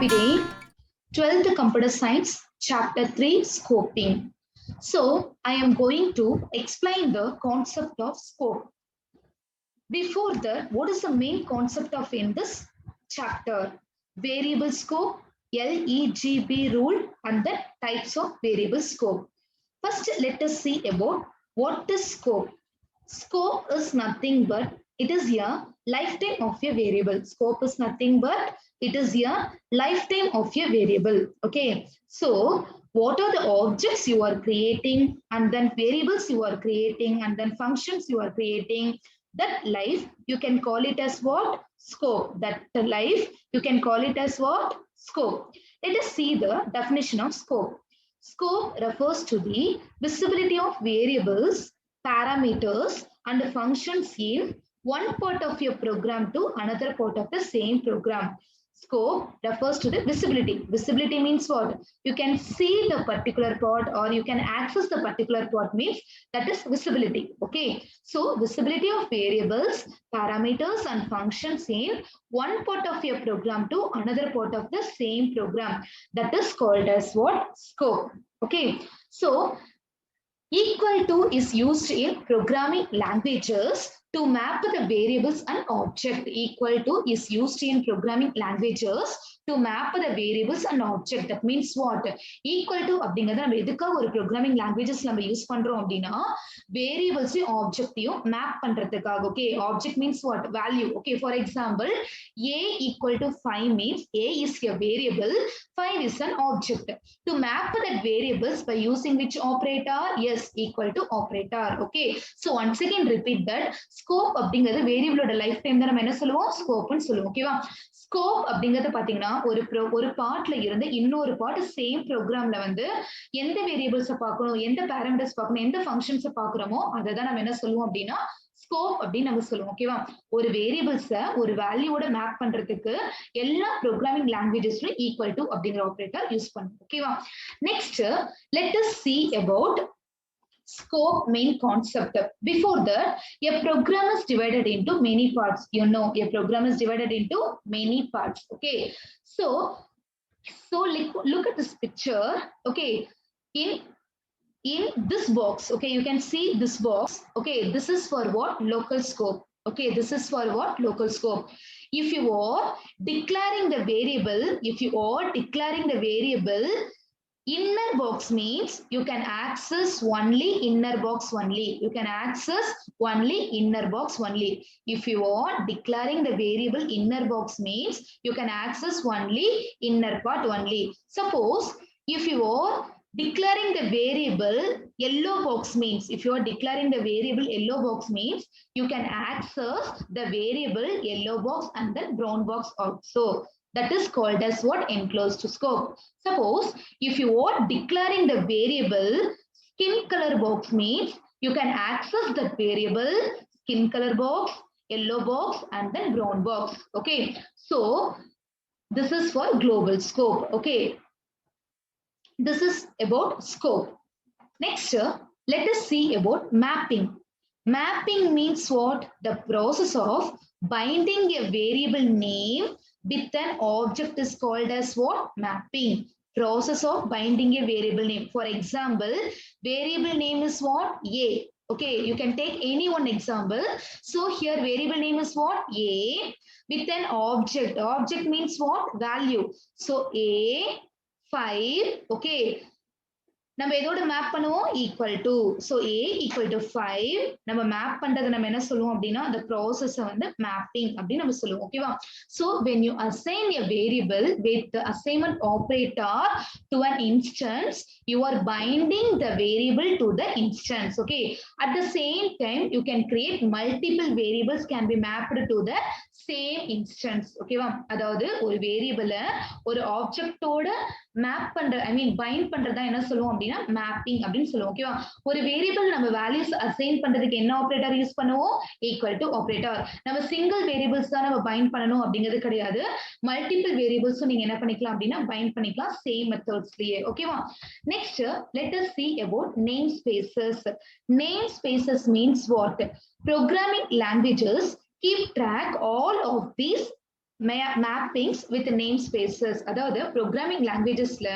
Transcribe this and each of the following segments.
Happy day. 12th Computer Science, Chapter 3, Scoping. So, I am going to explain the concept of scope. Before that, what is the main concept of in this chapter? Variable scope, LEGB rule, and the types of variable scope. First, let us see about what is scope. Scope is nothing but it is a lifetime of a variable. Scope is nothing but it is a lifetime of a variable. Okay. So what are the objects you are creating and then variables you are creating and then functions you are creating? That life you can call it as what? Scope. That life you can call it as what? Scope. Let us see the definition of scope. Scope refers to the visibility of variables, parameters and functions in one part of your program to another part of the same program. Scope refers to the visibility. Visibility means what? You can see the particular part or you can access the particular part means that is visibility. Okay. So visibility of variables, parameters and functions in one part of your program to another part of the same program. That is called as what? Scope. Okay. So equal to is used in programming languages to map the variables and object. Equal to is used in programming languages to map the variables and object. That means what? Equal to அப்படிங்கறத நம்ம எதுக்காக ஒரு programming languages நம்ம use பண்றோம் அப்படின்னா variables objectையும் map பண்றதுக்காக. Okay, object means what? Value. Okay, for example, a equal to 5 means a is a variable, 5 is an object. To map that variables by using which operator? Yes, equal to operator. Okay, so once again repeat that. Scope அப்படிங்கிறது வேரியபிளோட life time தான் நம்ம என்ன சொல்லுவோம்? ஸ்கோப்னு சொல்லுவோம். ஓகேவா? Scope அப்படிங்கிறது பாத்தீங்கன்னா ஒரு பார்ட்ல இருந்து இன்னொரு பார்ட் சேம் ப்ரோக்ராம்ல வந்து எந்த வேரியபிள்ஸை பார்க்கணும், எந்த பேராமீட்டர்ஸ் பார்க்கணும், எந்த ஃபங்க்ஷன்ஸை பார்க்குறோமோ அதை தான் நம்ம என்ன சொல்லுவோம் அப்படின்னா ஸ்கோப் அப்படின்னு நம்ம சொல்லுவோம். ஓகேவா? ஒரு வேரியபிள்ஸை ஒரு வேல்யூவோட மேப் பண்றதுக்கு எல்லா ப்ரோக்ராமிங் லாங்குவேஜஸ்லயும் ஈக்குவல் டு அப்படிங்கிற ஆப்ரேட்டர் யூஸ் பண்ணுவோம். ஓகேவா? Next let us see about scope main concept. Before that, a program is divided into many parts. You know, a program is divided into many parts. Okay, so look at this picture. Okay, in this box, okay, you can see this box. Okay, this is for what? Local scope. Okay, this is for what? Local scope. If you are declaring the variable, inner box means you can access only inner box only. You can access only inner box only. If you are declaring the variable inner box means you can access only inner part only. Suppose if you are declaring the variable yellow box means, if you are declaring the variable yellow box means you can access the variable yellow box and then brown box also. That is called as what? Enclosed scope. Suppose if you are declaring the variable skin color box means you can access that variable skin color box, yellow box and then brown box. Okay, so this is for global scope. Okay, this is about scope. Next, let us see about mapping. Mapping means what? The process of binding a variable name with an object is called as what? Mapping. Process of binding a variable name. For example, variable name is what? A. Okay, you can take any one example. So here variable name is what? A with an object. Object means what? Value. So A5. Okay. நம்ம எதோட map பண்ணுவோம்? Equal to. So A equal to 5 நம்ம map பண்றது நம்ம என்ன சொல்லுவோம் அப்படின்னா அந்த ப்ராசஸ் வந்து மேப்பிங் அப்படின்னு நம்ம சொல்லுவோம். ஓகேவா? So when you assign a variable with assignment operator to an instance you are binding the variable to the instance. Okay, at the same time you can create multiple variables can be mapped to the same instance. ஓகேவா? அதாவது ஒரு வேரியபிளை ஒரு ஆப்ஜெக்டோட map பண்ற find பண்றதா என்ன சொல்லுவோம் அப்படின்னா mapping அப்படின்னு சொல்லுவோம். ஓகேவா? ஒரு வேரியபிள் நம்ம வேல்யூஸ் அசைன் பண்றதுக்கு என்ன ஆப்ரேட்டர் யூஸ் பண்ணுவோம்? Equal to operator. நம்ம சிங்கிள் வேரியபிள்ஸ் தான் நம்ம பைண்ட் பண்ணணும் அப்படிங்கிறது கிடையாது. மல்டிபிள் வேரியபிள்ஸும் நீங்க என்ன பண்ணிக்கலாம் அப்படின்னா பைண்ட் பண்ணிக்கலாம் சேம் மெத்தட்ஸ்லயே. ஓகேவா? Next let us see about namespaces. Namespaces means what? Programming languages keep track all of these mappings with namespaces. அதாவது programming languagesல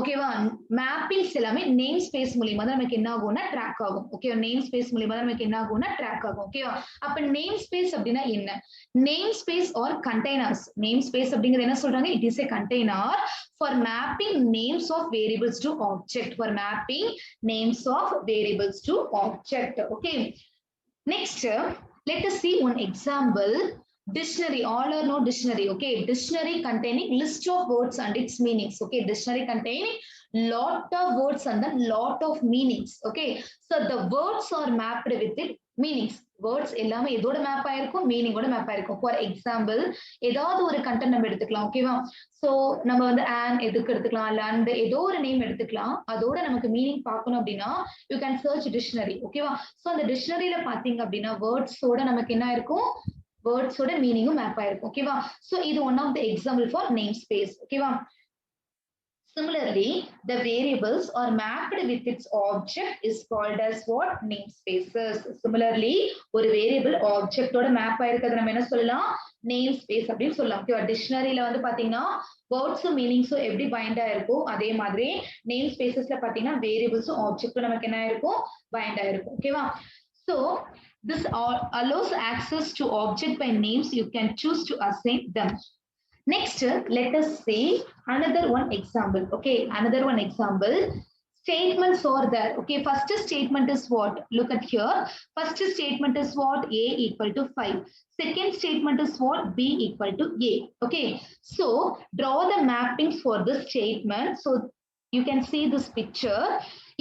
ஓகேவா மேப்பிங்ஸ் எல்லாமே நேம் ஸ்பேஸ் மூலமா தான் நமக்கு என்ன ஆகும்னா ட்ராக் ஆகும். ஓகேவா நேம் ஸ்பேஸ் மூலமா தான் நமக்கு என்ன ஆகும்னா ட்ராக் ஆகும். ஓகேவா அப்ப நேம் ஸ்பேஸ் அப்படின்னா என்ன? Name space are containers. Name space அப்படிங்கிறது என்ன சொல்றாங்க? It is a container for mapping names of variables to object. For mapping names of variables to object. Okay. Next, let us see one example. Dictionary, all or no dictionary. Okay, dictionary containing list of words and its meanings. Okay, dictionary containing lot of words and a lot of meanings. Okay, so the words are mapped with it meanings. Words எல்லாமே எதோட map ஆயிருக்கும்? Meaning ஓட map ஆயிருக்கும். For example ஏதாவது ஒரு content நம்ம எடுத்துக்கலாம். ஓகேவா சோ நம்ம வந்து ஆன் எதுக்கு எடுத்துக்கலாம், லண்ட் ஏதோ ஒரு நேம் எடுத்துக்கலாம். அதோட நமக்கு மீனிங் பார்க்கணும் அப்படின்னா யூ கேன் சர்ச் டிக்ஷனரி. ஓகேவா சோ அந்த டிக்ஷனரியில பாத்தீங்க அப்படின்னா வேர்ட்ஸோட நமக்கு என்ன இருக்கும்? வேர்ட்ஸோட மீனிங்கும் மேப் ஆயிருக்கும். ஓகேவா சோ இது one of the example for name space. ஓகேவா similarly the variables are mapped with its object is called as what? Namespaces. Similarly ஒரு வேரியபிள் ஆப்ஜெக்ட்டோட மேப் ஆயிருக்கிறது நம்ம என்ன சொல்லலாம்? நேம் ஸ்பேஸ் அப்படின்னு சொல்லலாம். ஓகேவா டிக்ஷனரியில வந்து பாத்தீங்கன்னா வேர்ட்ஸும் மீனிங்ஸும் எப்படி பைண்ட் ஆயிருக்கும் அதே மாதிரி நேம் ஸ்பேசஸ்ல பாத்தீங்கன்னா வேரியபிள்ஸும் ஆப்ஜெக்ட்டும் நமக்கு என்ன ஆயிருக்கும்? பைண்ட் ஆயிருக்கும். ஓகேவா so this allows access to object by names. You can choose to assign them. Next, let us see another one example. Okay, another one example. Statements are there. Okay, first statement is what? Look at here. First statement is what? A equal to 5. Second statement is what? B equal to A. Okay, so draw the mappings for this statement. So you can see this picture.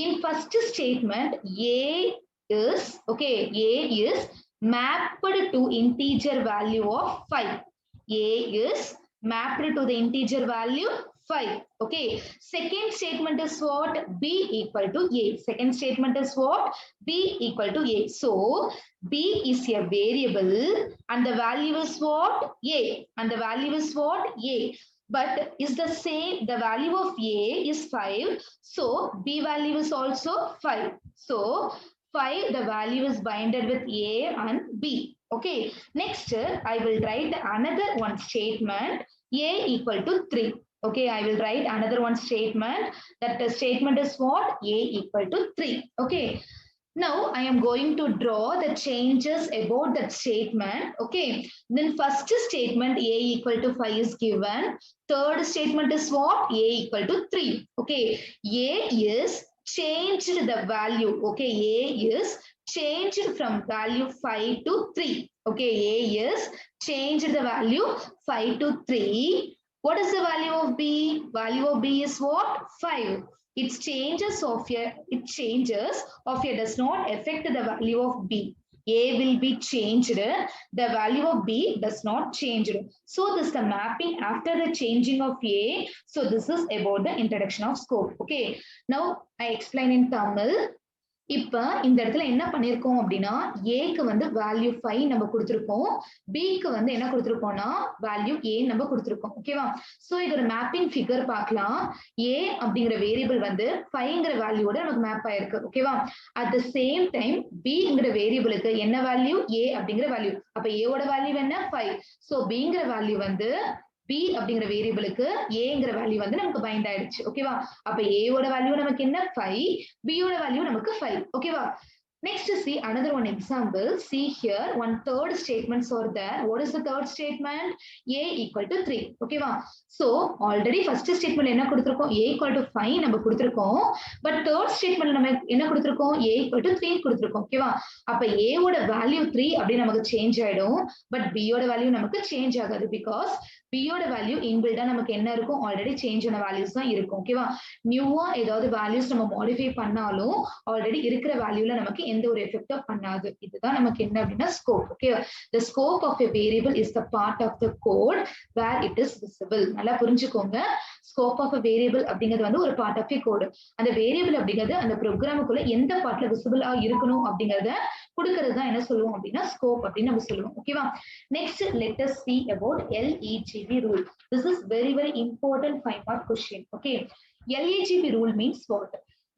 In first statement, A is, okay, A is mapped to integer value of 5. A is mapped to the integer value 5. Okay. Second statement is what? B equal to A. Second statement is what? B equal to A. So B is a variable and the value is what? A. And the value is what? A. But is the same, the value of A is 5. So B value is also 5. So 5, the value is binded with A and B. Okay. Next, I will write another one statement. A equal to 3. Okay, I will write another one statement. That the statement is what? A equal to 3. Okay. Now I am going to draw the changes about that statement. Okay. Then first statement A equal to 5 is given. Third statement is what? A equal to 3. Okay. A is changed the value. Okay. A is changed from value 5 to 3. Okay. A is changed the value 5 to 3. What is the value of B? Value of B is what? 5. It changes of a does not affect the value of B. A will be changed. The value of B does not change. So this is the mapping after the changing of A. So this is about the introduction of scope. Okay. Now I explain in Tamil. இப்ப இந்த இடத்துல என்ன பண்ணிருக்கோம் அப்படின்னா ஏக்கு வந்து value 5 நம்ம கொடுத்திருக்கோம், பிக்கு வந்து என்ன கொடுத்திருக்கோம்னா வேல்யூ ஏ நம்ம கொடுத்திருக்கோம். ஓகேவா சோ இதோட மேப்பிங் ஃபிகர் பார்க்கலாம். ஏ அப்படிங்கிற வேரியபிள் வந்து 5ங்கிற வேல்யூவோட நமக்கு மேப் ஆயிருக்கு. ஓகேவா அட் த சேம் டைம் பிங்கிற வேரியபிளுக்கு என்ன வேல்யூ? ஏ அப்படிங்கிற வேல்யூ. அப்ப ஏவோட வேல்யூ என்ன? 5. சோ பிங்கிற வேல்யூ வந்து B அப்படிங்கிற வேரியபிளுக்கு ஏங்கிற வேல்யூ வந்து நமக்கு பைண்ட் ஆயிடுச்சு. ஓகேவா அப்ப ஏவோட வேல்யூ நமக்கு என்ன? 5. பியோட வேல்யூ நமக்கு 5. ஓகேவா next see another one example. See here one third statements are there. What is the third statement? A equal to 3. ஓகேவா so already first statement என்ன கொடுத்திருக்கோம்? A equal to 5 நம்ம கொடுத்திருக்கோம். but third statement நம்ம என்ன கொடுத்திருக்கோம்? A equal to 3 கொடுத்திருக்கோம். ஓகேவா அப்ப A ஓட வேல்யூ 3 அப்படி நமக்கு சேஞ்ச் ஆயிடும். but B ஓட வேல்யூ நமக்கு சேஞ்ச் ஆகாது. because B ஓட வேல்யூ இன்பில்டா நமக்கு என்ன இருக்கும்? ஆல்ரெடி சேஞ்ச் ஆன வேல்யூஸ் தான் இருக்கும். ஓகேவா நியூவா ஏதாவது வேல்யூஸ் நம்ம மாடிஃபை பண்ணாலும் ஆல்ரெடி இருக்கிற வேல்யூல நமக்கு எந்த ஒரு எஃபெக்டும் பண்ணாது. இதுதான் நமக்கு என்ன அப்படின்னா scope. Okay the scope of a variable is the part of the code where it is visible. நல்லா புரிஞ்சுக்கோங்க. scope of a variable அப்படிங்கிறது வந்து ஒரு part of a code. அந்த வேரியபிள் அப்படிங்கிறது அந்த ப்ரோக்ராமுக்குள்ள எந்த பார்ட்ல விசிபிள் இருக்கணும் அப்படிங்கறத கொடுக்கிறது தான் என்ன சொல்லுவோம் அப்படின்னா ஸ்கோப் அப்படின்னு நம்ம சொல்லுவோம். ஓகேவா next let us see about LEGB rule. This is very important 5 mark question. Okay LEGB rule means what?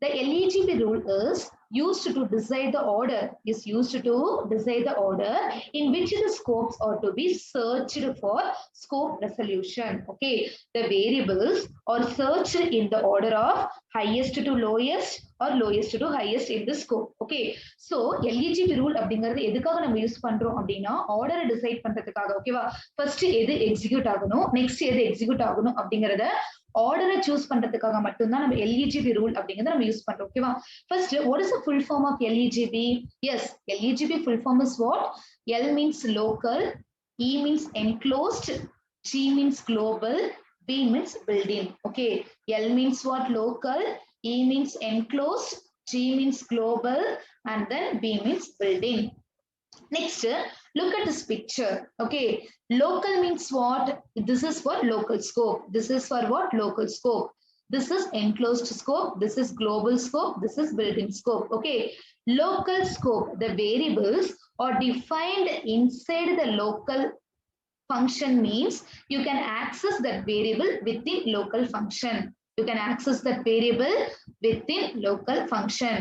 The LEGB rule is used to decide the order, is used to decide the order in which the scopes are to be searched for scope resolution. Okay, the variables are searched in the order of highest to lowest or lowest to highest in the scope. Okay, so LEGP rule அப்படிங்கிறது எதுக்காக நம்ம use பண்றோம் அப்படின்னா ஆர்டரை decide பண்றதுக்காக. ஓகேவா, first எது execute ஆகணும், நெக்ஸ்ட் எது எக்ஸிக்யூட் ஆகணும் அப்படிங்கறத ஆர்டரை சூஸ் பண்றதுக்காக மட்டும்தான் நம்ம LEGP ரூல் அப்படிங்கறத நம்ம யூஸ் பண்றோம். ஓகேவா, first what is the full form of LEGP? Yes, LEGP full form is what? L means local, E means enclosed, G means global, B means building. Okay, L means what? Local, E means enclosed, G means global, and then B means building. Next, look at this picture. Okay, local means what? This is for local scope. This is for what? Local scope. This is enclosed scope. This is global scope. This is building scope. Okay, local scope, the variables are defined inside the local function means you can access that variable within local function. You can access that variable within local function.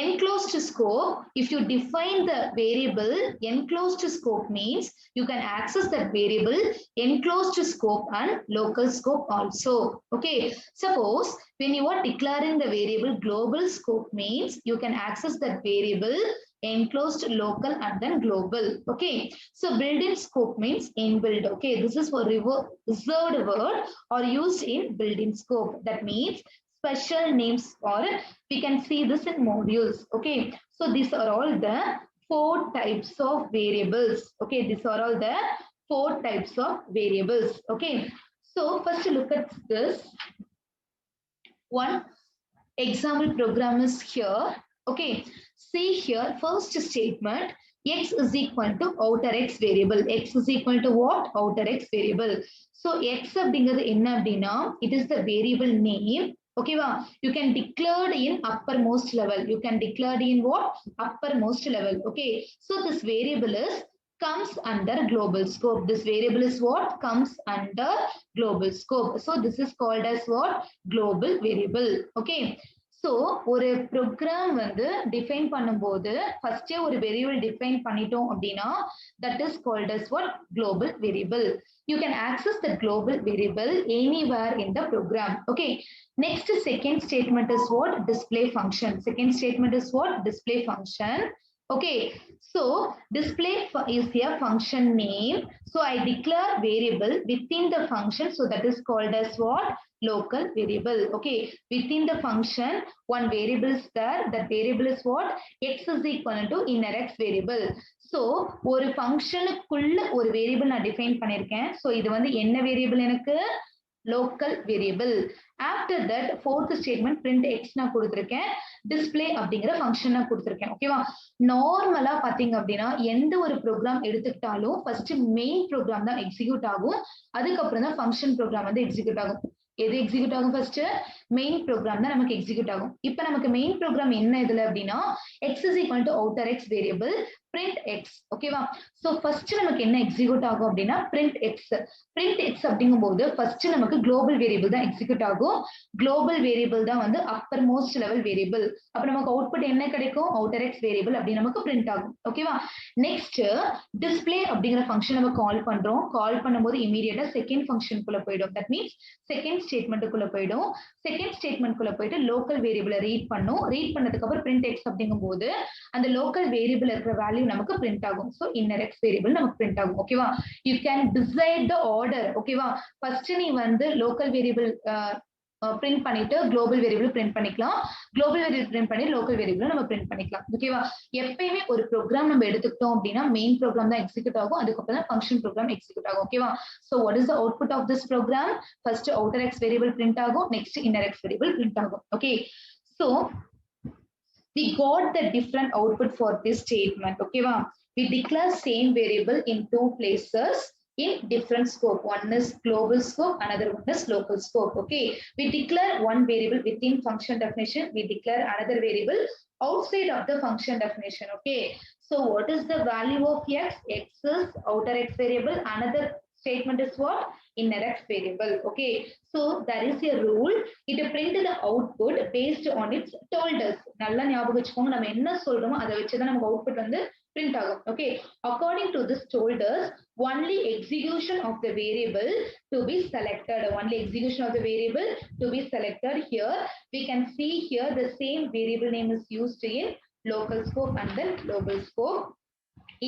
Enclosed scope, if you define the variable enclosed scope means you can access that variable enclosed scope and local scope also. Okay, suppose when you are declaring the variable global scope means you can access that variable enclosed, local, and then global. Okay, so built-in scope means inbuilt. Okay, this is for reserved word or used in built-in scope. That means special names, or we can see this in modules. Okay, so these are all the 4 types of variables. Okay, these are all the 4 types of variables. Okay, so first look at this one example program is here. Okay, see here, first statement, x is equal to outer x variable. X is equal to what? Outer x variable. So x அப்படிங்கிறது என்ன அப்படின்னா, it is the variable name. Okay, you can declare in uppermost level. You can declare in what? Uppermost level. Okay, so this variable is comes under global scope. This variable is what? Comes under global scope. So this is called as what? Global variable. Okay, so ஒரு program வந்து define பண்ணும்போது first ஒரு variable define பண்ணிட்டோம் அப்படின்னா that is called as what? Global variable. You can access the global variable anywhere in the program. Okay, next second statement is what? Display function. Second statement is what? Display function. Okay, so display is a function name. So I declare variable within the function. So that is called as what? Local variable. Okay, within the function one variable is there. That variable is what? X is equal to inner x variable. So ஒரு ஃபங்க்ஷனுக்குள்ள ஒரு variable நான் define பண்ணிருக்கேன். So இது வந்து என்ன variable? எனக்கு local variable. After that fourth statement print x நான் கொடுத்திருக்கேன், display அப்படிங்கிற ஃபங்க்ஷன் நான் கொடுத்திருக்கேன். ஓகேவா, நார்மலா பாத்தீங்க அப்படின்னா எந்த ஒரு ப்ரோக்ராம் எடுத்துக்கிட்டாலும் ஃபர்ஸ்ட் மெயின் ப்ரோக்ராம் தான் எக்ஸிக்யூட் ஆகும், அதுக்கப்புறம் தான் ஃபங்க்ஷன் ப்ரோக்ராம் வந்து எக்ஸிக்யூட் ஆகும். எது எக்ஸிக்யூட் ஆகும்? ஃபர்ஸ்ட் மெயின் ப்ரோக்ராம் தான் நமக்கு எக்ஸிக்யூட் ஆகும். இப்போ நமக்கு மெயின் ப்ரோக்ராம் என்ன இதுல அப்படின்னா x is equal to outer x variable print x. ஓகேவா, சோ ஃபர்ஸ்ட் நமக்கு என்ன எக்ஸிக்யூட் ஆகும் அப்படின்னா print x. print x அப்படிங்கும்போது ஃபர்ஸ்ட் நமக்கு குளோபல் வேரியபிள் தான் எக்ஸிக்யூட் ஆகும். குளோபல் வேரியபிள் தான் வந்து அப்பர் மோஸ்ட் லெவல் வேரியபிள். அப்ப நமக்கு அவுட்புட் என்ன கிடைக்கும்? outer x வேரியபிள் அப்படி நமக்கு print ஆகும். ஓகேவா, நெக்ஸ்ட் டிஸ்ப்ளே அப்படிங்கிற ஃபங்க்ஷன் நம்ம கால் பண்றோம். கால் பண்ணும்போது இமிடியேட்டா செகண்ட் ஃபங்க்ஷனுக்குள்ள போய்டும். தட் மீன்ஸ் செகண்ட் ஸ்டேட்மெண்ட்டுக்குள்ள போய்டும். செகண்ட் ஸ்டேட்மெண்ட்குள்ள போயிட்டு லோக்கல் வேரியபிளை ரீட் பண்ணும். ரீட் பண்ணதுக்கு அப்புறம் print x அப்படிங்கும்போது அந்த லோக்கல் வேரியபிள் இருக்கிற வேல்யூ நமக்கு print ஆகும். சோ இன்னர் x வேரியபிள் நமக்கு print ஆகும். ஓகேவா, you can decide the order. ஓகேவா, ஃபர்ஸ்ட் நீ வந்து லோக்கல் வேரியபிள் print பண்ணிட்டு global variable print பண்ணிக்கலாம். global variable print பண்ணி local variable நம்ம print பண்ணிக்கலாம். ஓகேவா, எப்பவுமே ஒரு program நம்ம எடுத்துக்கிட்டோம் அப்படின்னா main program தான் execute ஆகும், அதுக்கப்புறம் தான் function program execute ஆகும். ஓகேவா, so what is the output of this program? first outer x variable print ஆகும், next inner x variable print ஆகும். Okay, so we got the different output for this statement. ஓகேவா, we declare same variable in two places in different scope. One is global scope, another one is local scope. Okay, we declare one variable within function definition, we declare another variable outside of the function definition. Okay, so what is the value of x? X is outer x variable, another statement is what? Indirect variable. Okay, so there is a rule. It print the output based on its told us. நல்லா ஞாபகம் வச்சுக்கோங்க, நம்ம என்ன சொல்றோமோ அதை வச்சுதான் நமக்கு output வந்து print ஆகும். Okay, according to this told us, only execution of the variable to be selected. Only execution of the variable to be selected. Here we can see here the same variable name is used in local scope and then global scope.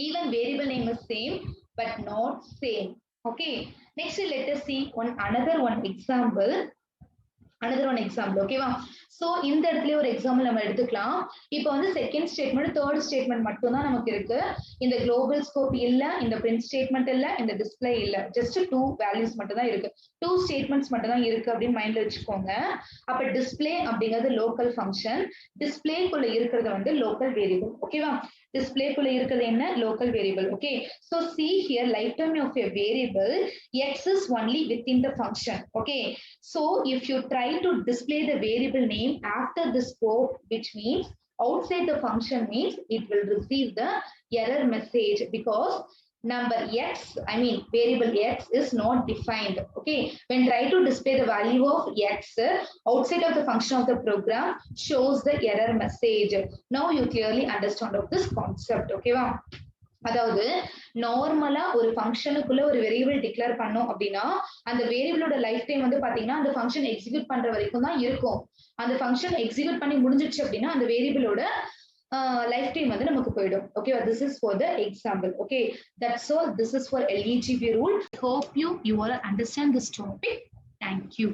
Even variable name is same but not same. Okay, next let us see another one example. ஓகேவா? So இந்த இடத்துல ஒரு example நம்ம எடுத்துக்கலாம். இப்போ வந்து second statement third statement மட்டும் தான் நமக்கு இருக்கு. இந்த குளோபல் ஸ்கோப் இல்ல, இந்த பிரிண்ட் ஸ்டேட்மெண்ட் இல்ல, இந்த டிஸ்ப்ளே இல்ல. ஜஸ்ட் 2 வேல்யூஸ் மட்டும் தான் இருக்கு. 2 ஸ்டேட்மெண்ட்ஸ் மட்டும் தான் இருக்கு அப்படின்னு மைண்ட்ல வச்சுக்கோங்க. அப்ப டிஸ்ப்ளே அப்படிங்கிறது லோக்கல் ஃபங்க்ஷன், டிஸ்ப்ளேக்குள்ள இருக்கிறது வந்து லோக்கல் வேரியபிள். ஓகேவா? டிஸ்ப்ளேக்குள்ள இருக்கிறது என்ன? Local variable. Okay, so see here lifetime of a variable x is only within the function. Okay, so if you try to display the variable name after the scope, which means outside the function, means it will receive the error message because number x, I mean variable x is not defined. Okay, when try to display the value of x outside of the function of the program, shows the error message. Now you clearly understand of this concept. Okay va? அதாவது நார்மலா ஒரு ஃபங்க்ஷனுக்குள்ள ஒரு variable declare பண்ணோம் அப்படின்னா அந்த வேரியபிளோட life time வந்து பாத்தீங்கன்னா அந்த ஃபங்க்ஷன் எக்ஸிக்யூட் பண்ற வரைக்கும் தான் இருக்கும். அந்த ஃபங்க்ஷன் எக்ஸிக்யூட் பண்ணி முடிஞ்சிருச்சு அப்படின்னா அந்த வேரியபிளோட லைஃப் டைம் வந்து நமக்கு போயிடும். Okay, this is for the example. Okay, that's all. This is for LEGB rule. Hope you all understand this topic. Thank you.